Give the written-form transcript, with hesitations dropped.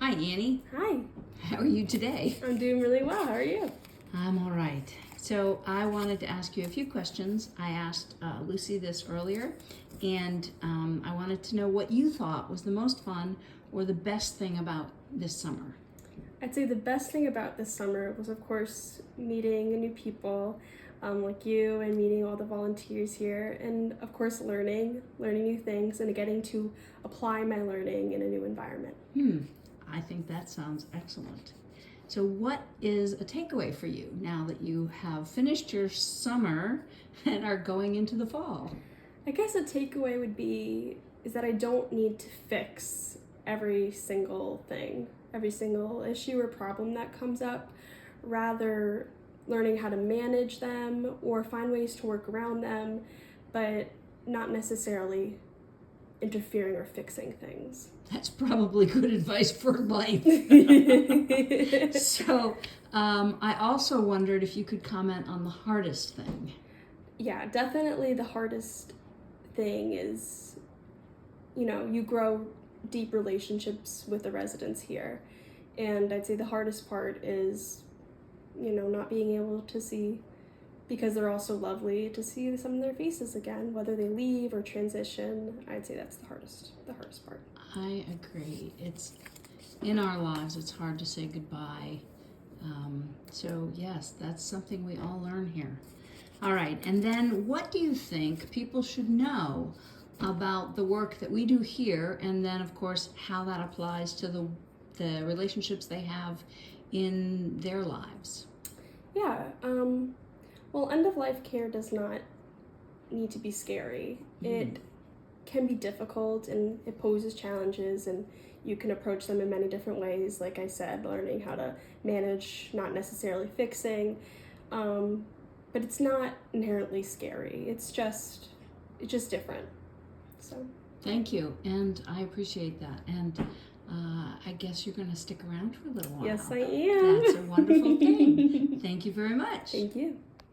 Hi, Annie. Hi, How are you today? I'm doing really well. How are you? I'm all right. So I wanted to ask you a few questions. I asked Lucy this earlier, and I wanted to know what you thought was the most fun or the best thing about this summer. I'd say the best thing about this summer was, of course, meeting new people like you and meeting all the volunteers here, and of course, learning new things and getting to apply my learning in a new environment. I think that sounds excellent. So, what is a takeaway for you now that you have finished your summer and are going into the fall? I guess a takeaway would be is that I don't need to fix every single thing, every single issue or problem that comes up. Rather, learning how to manage them or find ways to work around them, but not necessarily interfering or fixing things. That's probably good advice for life. So, I also wondered if you could comment on the hardest thing. Yeah, definitely the hardest thing is, you grow deep relationships with the residents here. And I'd say the hardest part is, not being able to see, because they're all so lovely, to see some of their faces again, whether they leave or transition. I'd say that's the hardest part. I agree. It's in our lives, it's hard to say goodbye. So, yes, that's something we all learn here. All right, and then what do you think people should know about the work that we do here, and then, of course, how that applies to the relationships they have in their lives? Yeah, well, end-of-life care does not need to be scary. It can be difficult and it poses challenges, and you can approach them in many different ways. Like I said, learning how to manage, not necessarily fixing, but it's not inherently scary. It's just different. So Thank you, and I appreciate that. And I guess you're going to stick around for a little while. yes, I am. That's a wonderful thing. Thank you very much. Thank you.